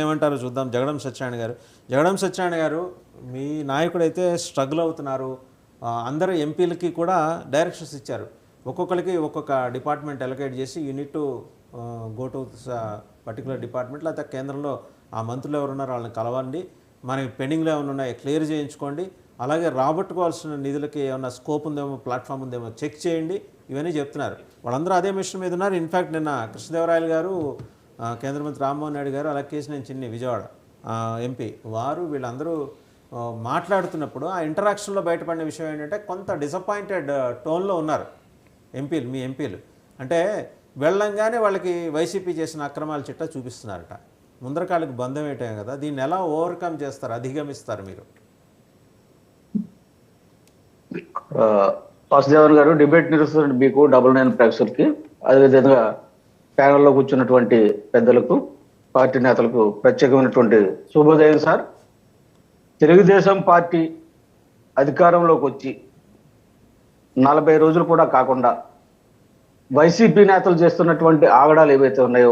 ఏమంటారో చూద్దాం. జగడం సత్యనారాయణ గారు మీ నాయకుడైతే స్ట్రగుల్ అవుతున్నారు. అందరూ ఎంపీలకి కూడా డైరెక్షన్స్ ఇచ్చారు. ఒక్కొక్కరికి ఒక్కొక్క డిపార్ట్మెంట్ అలొకేట్ చేసి unit to go to particular department, లేకపోతే కేంద్రంలో ఆ మంత్రులు ఎవరున్నారో వాళ్ళని కలవండి, మనకి పెండింగ్లో ఏమైనా ఉన్నాయో క్లియర్ చేయించుకోండి, అలాగే రాబట్టుకోవాల్సిన నిధులకి ఏమైనా స్కోప్ ఉందేమో, ప్లాట్ఫామ్ ఉందేమో చెక్ చేయండి, ఇవన్నీ చెప్తున్నారు. వాళ్ళందరూ అదే మిషన్ మీద ఉన్నారు. ఇన్ఫ్యాక్ట్ నిన్న కృష్ణదేవరాయలు గారు, కేంద్ర మంత్రి రామ్మోహన్ రెడ్డి గారు, అలాగే కేశినేని చిన్ని విజయవాడ ఎంపీ వారు వీళ్ళందరూ మాట్లాడుతున్నప్పుడు ఆ ఇంటరాక్షన్లో బయటపడిన విషయం ఏంటంటే కొంత డిసప్పాయింటెడ్ టోన్లో ఉన్నారు మీ ఎంపీలు. అంటే వెళ్ళంగానే వాళ్ళకి వైసీపీ చేసిన అక్రమాల చిట్టా చూపిస్తున్నారట. ముందరకాళ్ళకి బంధం ఏంటే కదా, దీన్ని ఎలా ఓవర్కమ్ చేస్తారు, అధిగమిస్తారు మీరు? వాసుదేవన్ గారు, డిబేట్ నిర్వహిస్తున్న మీకు 99 ప్రేక్షకులకి, అదేవిధంగా ప్యానల్లో కూర్చున్నటువంటి పెద్దలకు, పార్టీ నేతలకు ప్రత్యేకమైనటువంటి శుభోదయం సార్. తెలుగుదేశం పార్టీ అధికారంలోకి వచ్చి 40 రోజులు కూడా కాకుండా వైసీపీ నేతలు చేస్తున్నటువంటి ఆగడాలు ఏవైతే ఉన్నాయో,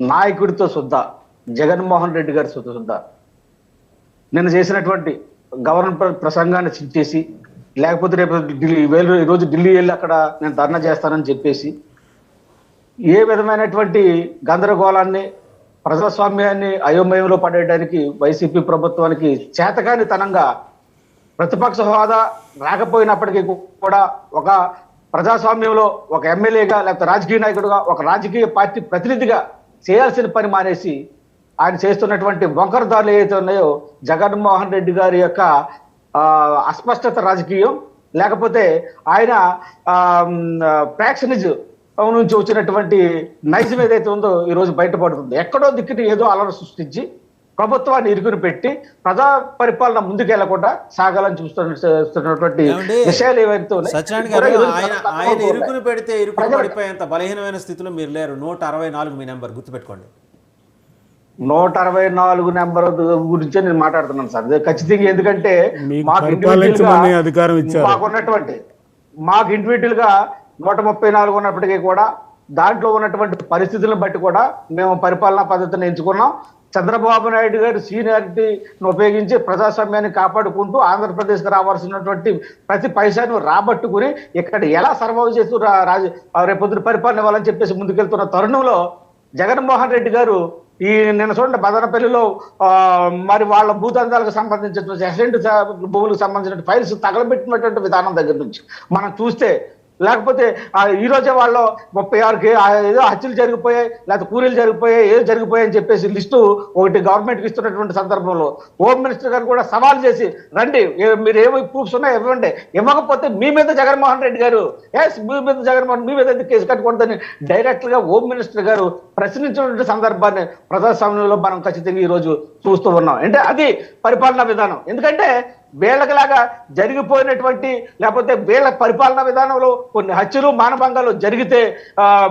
నాయకుడితో సుద్దా, జగన్మోహన్ రెడ్డి గారి సుద్దా, నిన్న చేసినటువంటి గవర్నర్ ప్రసంగాన్ని చించేసి, లేకపోతే రేపు ఈరోజు ఢిల్లీ వెళ్ళి అక్కడ నేను ధర్నా చేస్తానని చెప్పేసి ఏ విధమైనటువంటి గందరగోళాన్ని, ప్రజాస్వామ్యాన్ని అయోమయంలో పడేయడానికి వైసీపీ ప్రభుత్వానికి చేతకాని తనంగా ప్రతిపక్ష హోదా రాకపోయినప్పటికీ కూడా ఒక ప్రజాస్వామ్యంలో ఒక ఎమ్మెల్యేగా, లేకపోతే రాజకీయ నాయకుడుగా, ఒక రాజకీయ పార్టీ ప్రతినిధిగా చేయాల్సిన పని మానేసి ఆయన చేస్తున్నటువంటి వంకరదారులు ఏవైతే ఉన్నాయో, జగన్మోహన్ రెడ్డి గారి యొక్క అస్పష్టత రాజకీయం, లేకపోతే ఆయన ప్యాక్షనిజం నుంచి వచ్చినటువంటి నైజం ఏదైతే ఉందో ఈరోజు బయటపడుతుంది. ఎక్కడో దిక్కుని ఏదో అలర సృష్టించి ప్రభుత్వాన్ని ఇరుకుని పెట్టి ప్రజా పరిపాలన ముందుకెళ్లకుండా సాగాలని చూస్తున్నటువంటి విషయాలు ఏవైతే ఆయన ఇరుకుని పెడితే ఇరుకుని పడిపోయేంత బలహీనమైన స్థితిలో మీరు లేరు. 164 మీ నెంబర్ గుర్తుపెట్టుకోండి. 164 నెంబర్ గురించే నేను మాట్లాడుతున్నాను సార్, ఖచ్చితంగా. ఎందుకంటే మాకు ఇండివిజువల్ గా 134 ఉన్నప్పటికీ కూడా దాంట్లో ఉన్నటువంటి పరిస్థితులను బట్టి కూడా మేము పరిపాలనా పద్ధతిని ఎంచుకున్నాం. చంద్రబాబు నాయుడు గారు సీనియారిటీని ఉపయోగించి ప్రజాస్వామ్యాన్ని కాపాడుకుంటూ ఆంధ్రప్రదేశ్కి రావాల్సినటువంటి ప్రతి పైసాను రాబట్టుకుని ఇక్కడ ఎలా సర్వైవ్ చేస్తూ రేపొద్దున పరిపాలన ఇవ్వాలని చెప్పేసి ముందుకెళ్తున్న తరుణంలో జగన్మోహన్ రెడ్డి గారు ఈ నిన్న చూడండి బదనపల్లిలో మరి వాళ్ళ భూదందాలకు సంబంధించినటువంటి అసెంట్ భూములకు సంబంధించిన ఫైల్స్ తగలబెట్టినటువంటి విధానం దగ్గర నుంచి మనం చూస్తే, లేకపోతే ఈ రోజే వాళ్ళు 36 ఏదో హత్యలు జరిగిపోయాయి, లేకపోతే కూలీలు జరిగిపోయాయి, ఏదో జరిగిపోయాయని చెప్పేసి లిస్టు ఒకటి గవర్నమెంట్కి ఇస్తున్నటువంటి సందర్భంలో హోమ్ మినిస్టర్ గారు కూడా సవాల్ చేసి, రండి మీరు ఏమో ప్రూఫ్స్ ఉన్నాయో ఇవ్వండి, ఇవ్వకపోతే మీ మీద జగన్మోహన్ రెడ్డి గారు మీ మీద ఎందుకు కేసు కట్టకూడదని డైరెక్ట్ గా హోమ్ మినిస్టర్ గారు ప్రశ్నించినటువంటి సందర్భాన్ని ప్రజాస్వామ్యంలో మనం ఖచ్చితంగా ఈ రోజు చూస్తూ ఉన్నాం. అంటే అది పరిపాలనా విధానం. ఎందుకంటే వీళ్ళకిలాగా జరిగిపోయినటువంటి, లేకపోతే వీళ్ళ పరిపాలనా విధానంలో కొన్ని హత్యలు, మానభంగాలు జరిగితే,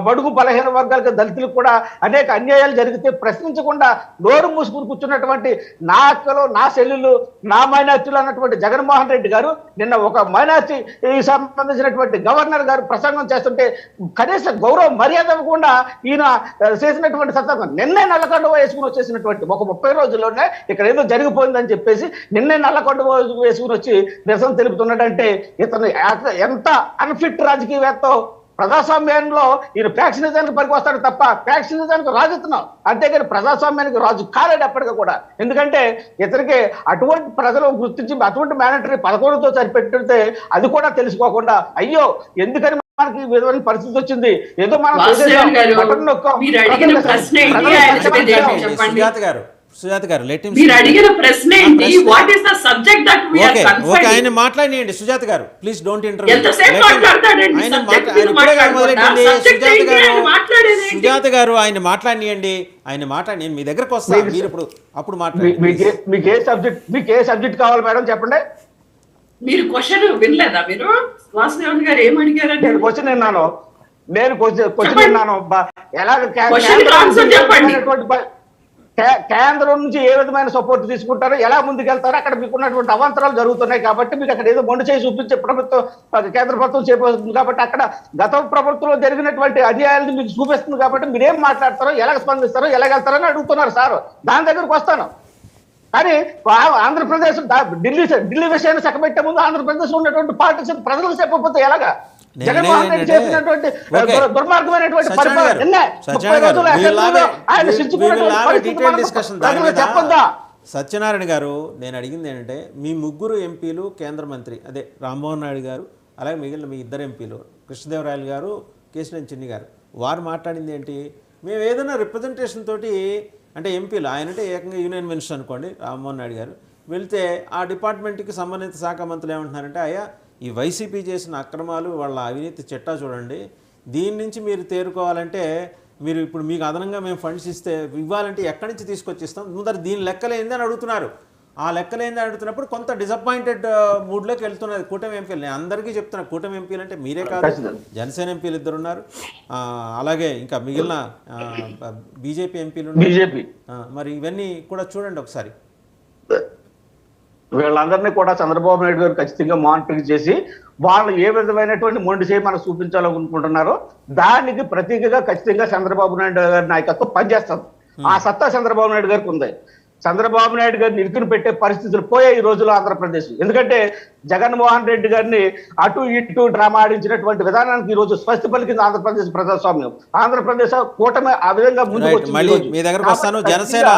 బడుగు బలహీన వర్గాలకు, దళితులకు కూడా అనేక అన్యాయాలు జరిగితే ప్రశ్నించకుండా నోరు మూసుకుని కూర్చున్నటువంటి నా అక్కలు, నా చెల్లెళ్ళు, నా మైనార్టీలు అన్నటువంటి జగన్మోహన్ రెడ్డి గారు నిన్న ఒక మైనార్టీ సంబంధించినటువంటి గవర్నర్ గారు ప్రసంగం చేస్తుంటే కనీస గౌరవ మర్యాద ఇవ్వకుండా ఈయన చేసినటువంటి సందర్భం, నిన్నే నల్లకొండ వేసుకుని వచ్చేసినటువంటి ఒక 30 రోజుల్లోనే ఇక్కడ ఏదో జరిగిపోయిందని చెప్పేసి నిన్నే నల్లకొండ వేసుకుని వచ్చి నిరసన తెలుపుతున్నాడంటే ఇతను ఎంత అన్ఫిట్ రాజకీయవేత్త. ప్రజాస్వామ్యంలో ఈయన ఫ్యాక్షనిజానికి పనికొస్తాడు తప్ప ఫ్యాక్షనిజానికి రాజుతున్నాం, అంతేగాని ప్రజాస్వామ్యానికి రాజు కాలేడు ఎప్పటికీ కూడా. ఎందుకంటే ఇతనికి అటువంటి ప్రజలు గుర్తించి అటువంటి మ్యాండటరీ 11తో సరిపెట్టితే అది కూడా తెలుసుకోకుండా, అయ్యో ఎందుకని మనకి విధమైన పరిస్థితి వచ్చింది, ఏదో మనం సుజాత గారు ఆయన మాట్లాడియండి. సుజాత గారు ప్లీజ్ డోంట్ ఇంటర్వ్యూ. సుజాత గారు ఆయన మాట్లాడియండి. నేను మీ దగ్గరకు వస్తాను, మీరు ఇప్పుడు అప్పుడు మాట్లాడండి. మీకు ఏ సబ్జెక్ట్ కావాలి మేడం చెప్పండి. మీరు క్వశ్చన్ వినలేదా? మీరు వాసుదేవన్ గారు ఏమడిగారంటే నేను క్వశ్చన్ విన్నాను. కేంద్రం నుంచి ఏ విధమైన సపోర్ట్ తీసుకుంటారో, ఎలా ముందుకెళ్తారో అక్కడ మీకు ఉన్నటువంటి అవాంతరాలు జరుగుతున్నాయి కాబట్టి మీకు అక్కడ ఏదో మొండి చేసి చూపించే ప్రభుత్వం, కేంద్ర ప్రభుత్వం చేపడుతుంది కాబట్టి అక్కడ గత ప్రభుత్వంలో జరిగినటువంటి అన్యాయాలను మీకు చూపిస్తుంది కాబట్టి మీరు ఏం మాట్లాడతారో, ఎలా స్పందిస్తారో, ఎలా వెళ్తారో అని అడుగుతున్నారు సార్. దాని దగ్గరకు వస్తాను. కానీ ఆంధ్రప్రదేశ్ ఢిల్లీ విషయాన్ని చక్కబెట్టే ముందు ఆంధ్రప్రదేశ్ ఉన్నటువంటి పాలిటిక్స్ ప్రజలకు చెప్పకపోతే ఎలాగా? జగన్మోహన్ రెడ్డి చేసినటువంటి దుర్మార్గమైనటువంటి పరిపాలన 30 రోజులు అసెంబ్లీలో ఆయన శిక్షించుకున్నటువంటి పరిస్థితి ప్రజలకు చెప్పొద్దా? సత్యనారాయణ గారు, నేను అడిగింది ఏంటంటే మీ ముగ్గురు ఎంపీలు కేంద్ర మంత్రి, అదే రామ్మోహన్ నాయుడు గారు, అలాగే మిగిలిన మీ ఇద్దరు ఎంపీలు కృష్ణదేవరాయలు గారు, కేశినేని చిన్ని గారు, వారు మాట్లాడింది ఏంటి? మేము ఏదైనా రిప్రజెంటేషన్ తోటి, అంటే ఎంపీలు, ఆయనంటే ఏకంగా యూనియన్ మినిస్టర్ అనుకోండి రామ్మోహన్ నాయుడు గారు, వెళ్తే ఆ డిపార్ట్మెంట్కి సంబంధిత శాఖ మంత్రులు ఏమంటున్నారంటే, అయ్యా ఈ వైసీపీ చేసిన అక్రమాలు, వాళ్ళ అవినీతి చిట్టా చూడండి, దీని నుంచి మీరు తేరుకోవాలంటే మీరు ఇప్పుడు మీకు అదనంగా మేము ఫండ్స్ ఇవ్వాలంటే ఎక్కడి నుంచి తీసుకొచ్చిస్తాం, ముందర దీని లెక్కలేంది అని అడుగుతున్నారు. ఆ లెక్కలేంది అని అడుగుతున్నప్పుడు కొంత డిసప్పాయింటెడ్ మూడ్లోకి వెళ్తున్నది కూటమి ఎంపీలు. నేను అందరికీ చెప్తున్నా, కూటమి ఎంపీలు అంటే మీరే కాదు, జనసేన ఎంపీలు 2 ఉన్నారు, అలాగే ఇంకా మిగిలిన బీజేపీ ఎంపీలు ఉన్నారు. మరి ఇవన్నీ కూడా చూడండి ఒకసారి. వీళ్ళందరినీ కూడా చంద్రబాబు నాయుడు గారు ఖచ్చితంగా మానిటరింగ్ చేసి వాళ్ళు ఏ విధమైనటువంటి మొండి చేయి మనకు చూపించాలనుకుంటున్నారో దానికి ప్రతీకగా ఖచ్చితంగా చంద్రబాబు నాయుడు గారి నాయకత్వం పనిచేస్తుంది. ఆ సత్తా చంద్రబాబు నాయుడు గారికి ఉంది. చంద్రబాబు నాయుడు గారిని ఇరుకుని పెట్టే పరిస్థితులు పోయాయి ఈ రోజులో ఆంధ్రప్రదేశ్. ఎందుకంటే జగన్మోహన్ రెడ్డి గారిని అటు ఇటు డ్రామా ఆడించినటువంటి విధానానికి ఈ రోజు స్వస్తి పలికింది ఆంధ్రప్రదేశ్ ప్రజాస్వామ్యం. ఆంధ్రప్రదేశ్ కూటమి ఆ విధంగా ముందుకు వచ్చింది. మీ దగ్గరకు వస్తాను. జనసేన